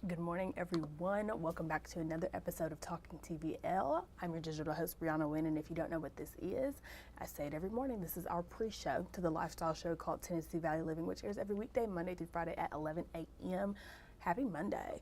Good morning, everyone. Welcome back to another episode of Talking TVL. I'm your digital host, Breona Winn, and if you don't know what this is, I say it every morning. This is our pre-show to the lifestyle show called Tennessee Valley Living, which airs every weekday, Monday through Friday at 11 a.m. Happy Monday.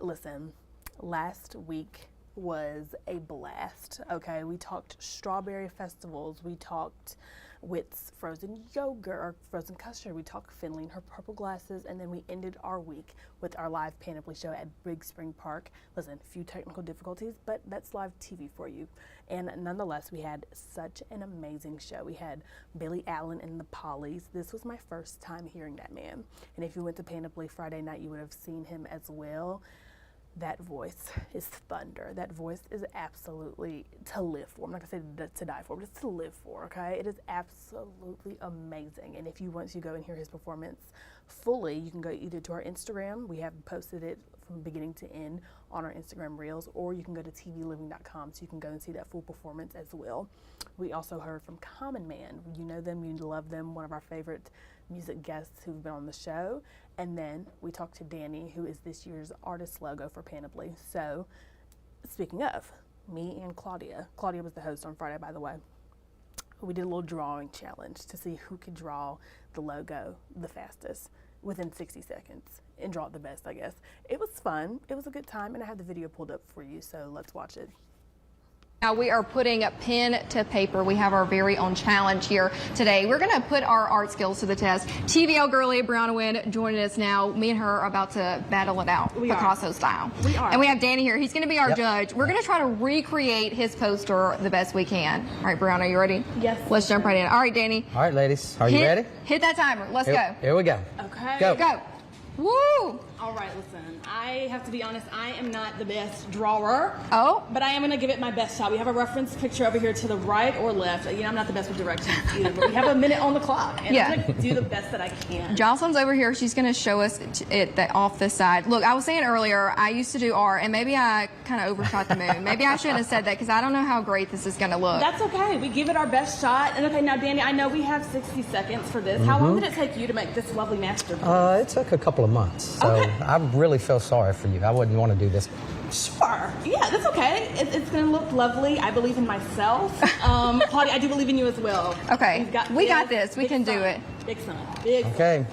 Listen, last week was a blast, okay? We talked strawberry festivals. We talked Witt's frozen yogurt or frozen custard. We talked Finley and her purple glasses, and then we ended our week with our live panoply show at Big Spring Park. Listen, a few technical difficulties, but that's live TV for you. And nonetheless, we had such an amazing show. We had Billy Allen and the Pollies. This was my first time hearing that man. And if you went to Panoply Friday night, you would have seen him as well. That voice is thunder. That voice is absolutely to live for. I'm not gonna say to die for, but it's to live for, okay? It is absolutely amazing. And if you want to go and hear his performance fully, you can go either to our Instagram. We have posted it from beginning to end on our Instagram Reels, or you can go to tvliving.com so you can go and see that full performance as well. We also heard from Common Man. You know them, you love them, one of our favorite music guests who've been on the show. And then we talked to Danny, who is this year's artist logo for Panoply. So speaking of, me and Claudia was the host on Friday, by the way. We did a little drawing challenge to see who could draw the logo the fastest within 60 seconds and draw it the best, I guess. It was fun. It was a good time, and I had the video pulled up for you, so let's watch it. Now we are putting pen to paper. We have our very own challenge here today. We're going to put our art skills to the test. TVL girlie Breona Winn joining us now. Me and her are about to battle it out, Picasso style. We are. And we have Danny here. He's going to be our judge. We're going to try to recreate his poster the best we can. All right, Breona, you ready? Yes. Let's jump right in. All right, Danny. All right, ladies. Are you ready? Hit that timer. Let's go. Here we go. Okay. Go. Go. Woo! All right, listen, I have to be honest, I am not the best drawer. Oh. But I am going to give it my best shot. We have a reference picture over here to the right or left. You know, I'm not the best with directions either, but we have a minute on the clock. And I'm going to do the best that I can. Jocelyn's over here. She's going to show us it off this side. Look, I was saying earlier, I used to do art, and maybe I kind of overshot the moon. Maybe I shouldn't have said that, because I don't know how great this is going to look. That's okay. We give it our best shot. And okay, now, Danny, I know we have 60 seconds for this. How long did it take you to make this lovely masterpiece? It took a couple of months, so I really feel sorry for you. I wouldn't want to do this. Sure. Yeah, that's okay. It's going to look lovely. I believe in myself. Claudia, I do believe in you as well. Okay. We got this. We can do it. Big son. Big son. Okay.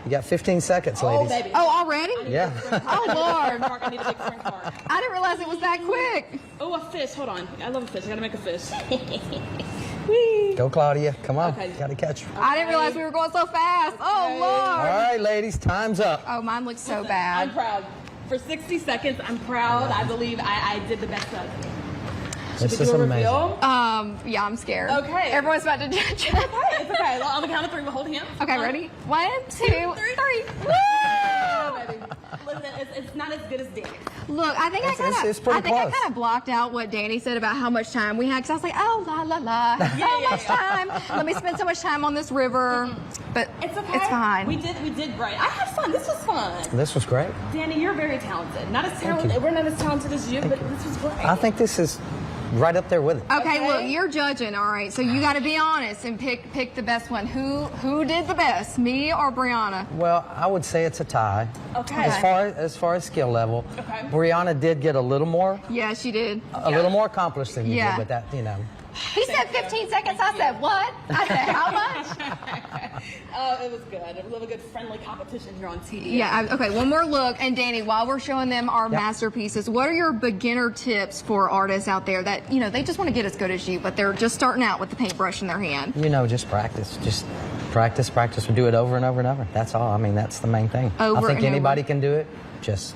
You got 15 seconds, ladies. Oh, baby. Oh, already? Yeah. Oh, Lord. I need a big spring card. I didn't realize it was that quick. Oh, a fish. Hold on. I love a fish. I gotta make a fish. Go, Claudia. Come on. Okay. Got to catch her. I didn't realize we were going so fast. Oh, Okay. Lord. All right, ladies. Time's up. Oh, mine looks so I'm bad. proud. For 60 seconds, I'm proud. I believe I did the best that I could. This Should we is do a amazing. reveal? Yeah, I'm scared. Okay. Everyone's about to judge. It's okay. It's okay. Well, on the count of three, we'll hold hands. Okay, ready? 1, 2, 3. Woo! Oh, baby. Listen, it's not as good as Danny. Look, I think It's pretty I close. kind of blocked out what Danny said about how much time we had, because I was like, oh, la, la, la. So much time. Let me spend so much time on this river. But It's okay. it's fine. We did great. I had fun. This was fun. This was great. Danny, you're very talented. Not as talented. you. We're not as talented as you, but this was great. I think this is right up there with it. Okay, Okay. look, you're judging, all right. So you got to be honest and pick the best one. Who did the best, me or Breona? Well, I would say it's a tie. Okay. As far as skill level, Okay. Breona did get a little more, Yeah, she did. a little more accomplished than you Yeah. did, but that, you know. He said 15 seconds. I said what? I said how much? Oh, it was good. It was a good friendly competition here on TV. Yeah. Okay. One more look. And Danny, while we're showing them our masterpieces, what are your beginner tips for artists out there that they just want to get as good as you, but they're just starting out with the paintbrush in their hand? Just practice. Just practice. We do it over and over and over. That's all. I mean, that's the main thing. Over I think and anybody over. can do it. Just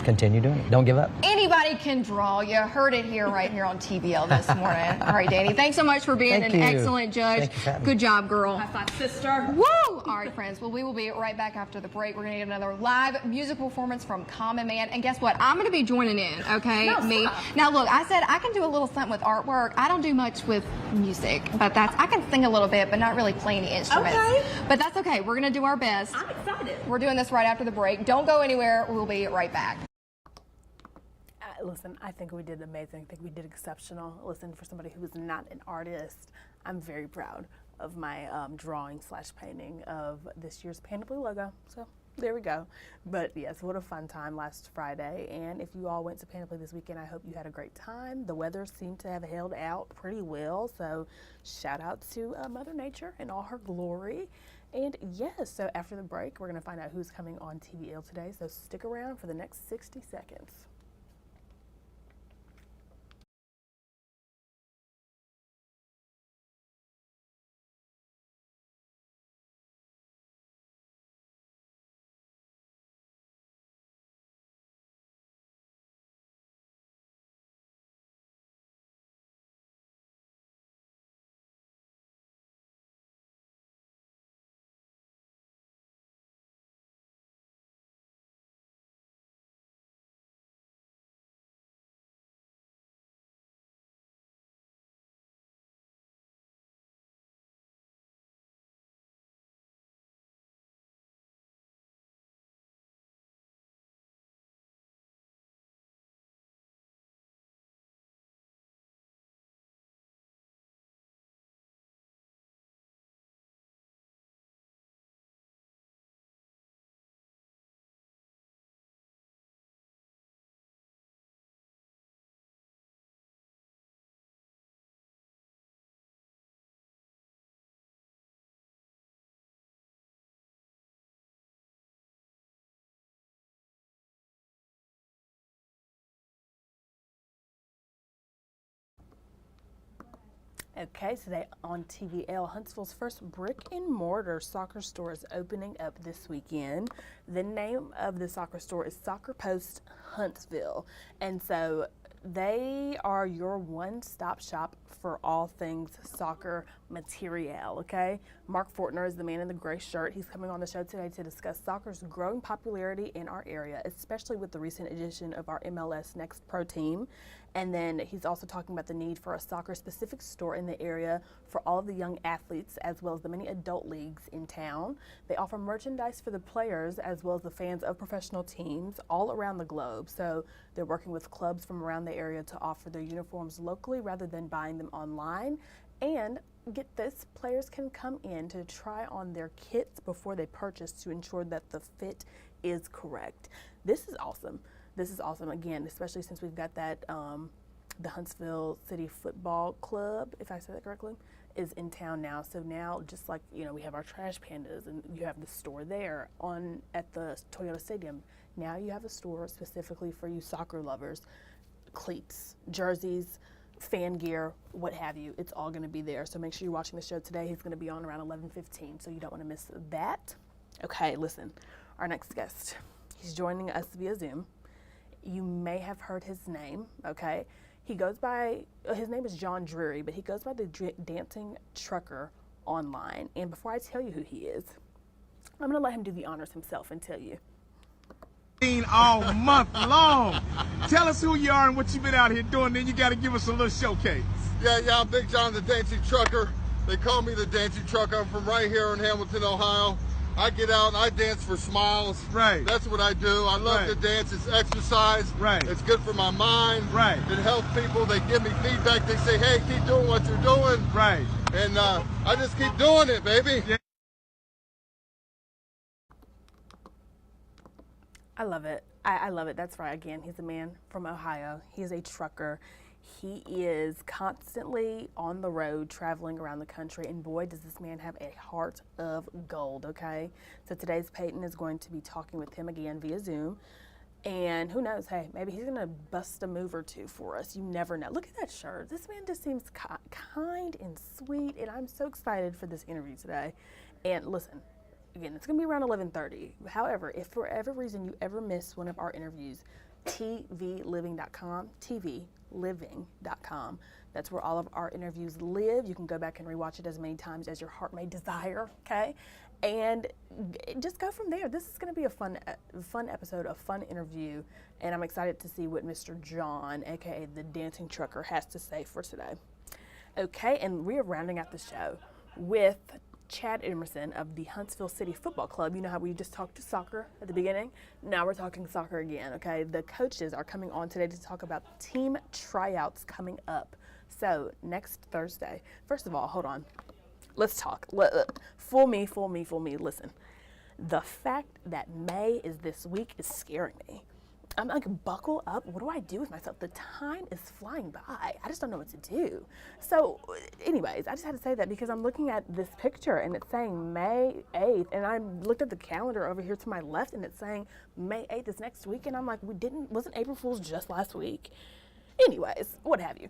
continue doing it. Don't give up. Anybody can draw. You heard it here, right here on TVL this morning. All right, Danny. Thanks so much for being Thank an you. excellent judge. Thank you for having me. Good job, girl. High five, sister. Woo! All right, friends. Well, we will be right back after the break. We're going to get another live music performance from Common Man. And guess what? I'm going to be joining in, okay? No, Me. stop. Now, look, I said I can do a little something with artwork. I don't do much with music, but I can sing a little bit, but not really play any instruments. Okay. But that's okay. We're going to do our best. I'm excited. We're doing this right after the break. Don't go anywhere. We'll be right back. Listen, I think we did amazing. I think we did exceptional. Listen, for somebody who is not an artist, I'm very proud of my drawing / painting of this year's Panoply logo. So There we go. But yes, what a fun time last Friday. And if you all went to Panoply this weekend, I hope you had a great time. The weather seemed to have held out pretty well. So shout out to Mother Nature in all her glory. And yes, so after the break, we're going to find out who's coming on TVL today. So stick around for the next 60 seconds. Okay, today on TVL, Huntsville's first brick and mortar soccer store is opening up this weekend. The name of the soccer store is Soccer Post Huntsville. And so they are your one-stop shop for all things soccer material, okay? Mark Fortner is the man in the gray shirt. He's coming on the show today to discuss soccer's growing popularity in our area, especially with the recent addition of our MLS Next Pro team. And then he's also talking about the need for a soccer-specific store in the area for all of the young athletes, as well as the many adult leagues in town. They offer merchandise for the players, as well as the fans of professional teams all around the globe. So they're working with clubs from around the area to offer their uniforms locally rather than buying them online. And get this, players can come in to try on their kits before they purchase to ensure that the fit is correct. This is awesome. This is awesome, again, especially since we've got that, the Huntsville City Football Club, if I said that correctly, is in town now. So now, just like, you know, we have our Trash Pandas and you have the store there at the Toyota Stadium. Now you have a store specifically for you soccer lovers, cleats, jerseys, fan gear, what have you. It's all going to be there. So make sure you're watching the show today. He's going to be on around 11:15, so you don't want to miss that. Okay, listen, our next guest, he's joining us via Zoom. You may have heard his name, okay? He goes by, his name is John Drury, but he goes by the Dancing Trucker online. And before I tell you who he is, I'm going to let him do the honors himself and tell you. All month long. Tell us who you are and what you've been out here doing, then you got to give us a little showcase. Yeah, I'm Big John the Dancing Trucker. They call me the Dancing Trucker. I'm from right here in Hamilton, Ohio. I get out and I dance for smiles. Right. That's what I do. I love to dance. It's exercise. Right. It's good for my mind. Right. It helps people. They give me feedback. They say, hey, keep doing what you're doing. Right. And I just keep doing it, baby. Yeah. I love it. I love it. That's right. Again, he's a man from Ohio. He is a trucker. He is constantly on the road traveling around the country, and boy, does this man have a heart of gold, okay? So today's Peyton is going to be talking with him again via Zoom, and who knows, hey, maybe he's going to bust a move or two for us. You never know. Look at that shirt. This man just seems kind and sweet, and I'm so excited for this interview today. And listen, again, it's going to be around 11:30. However, if for whatever reason you ever miss one of our interviews, tvliving.com, tvliving.com. That's where all of our interviews live. You can go back and rewatch it as many times as your heart may desire, okay? And just go from there. This is going to be a fun episode, a fun interview, and I'm excited to see what Mr. John, aka the Dancing Trucker, has to say for today. Okay, and we are rounding out the show with Chad Emerson of the Huntsville City Football Club. You know how we just talked soccer at the beginning? Now we're talking soccer again, okay? The coaches are coming on today to talk about team tryouts coming up. So next Thursday, first of all, hold on. Let's talk. Fool me. Listen. The fact that May is this week is scaring me. I'm like, buckle up. What do I do with myself? The time is flying by. I just don't know what to do. So anyways, I just had to say that because I'm looking at this picture and it's saying May 8th. And I looked at the calendar over here to my left and it's saying May 8th is next week. And I'm like, wasn't April Fool's just last week? Anyways, what have you.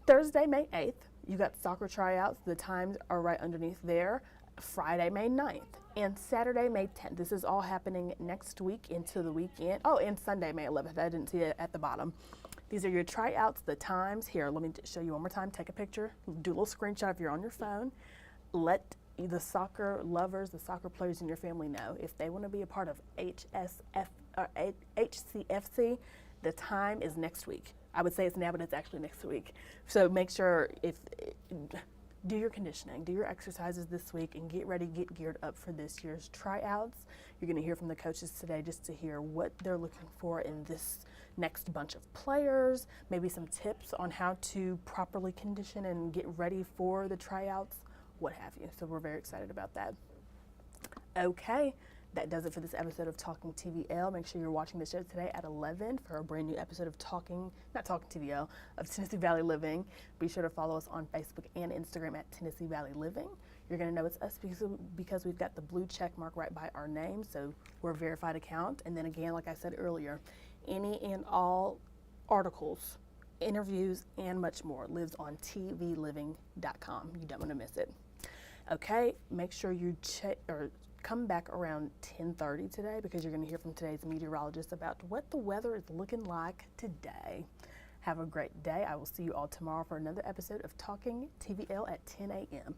Thursday, May 8th, you got soccer tryouts. The times are right underneath there. Friday, May 9th, and Saturday, May 10th. This is all happening next week into the weekend. Oh, and Sunday, May 11th. I didn't see it at the bottom. These are your tryouts, the times. Here, let me show you one more time. Take a picture. Do a little screenshot if you're on your phone. Let the soccer lovers, the soccer players in your family know if they want to be a part of HCFC, the time is next week. I would say it's now, but it's actually next week. So make sure do your conditioning, do your exercises this week, and get ready, get geared up for this year's tryouts. You're going to hear from the coaches today just to hear what they're looking for in this next bunch of players, maybe some tips on how to properly condition and get ready for the tryouts, what have you. So we're very excited about that. Okay. That does it for this episode of Talking TVL. Make sure you're watching the show today at 11 for a brand new episode of not Talking TVL, of Tennessee Valley Living. Be sure to follow us on Facebook and Instagram at Tennessee Valley Living. You're going to know it's us because we've got the blue check mark right by our name, so we're a verified account. And then again, like I said earlier, any and all articles, interviews, and much more lives on tvliving.com. You don't want to miss it. Okay, make sure you come back around 10:30 today because you're going to hear from today's meteorologist about what the weather is looking like today. Have a great day. I will see you all tomorrow for another episode of Talking TVL at 10 a.m.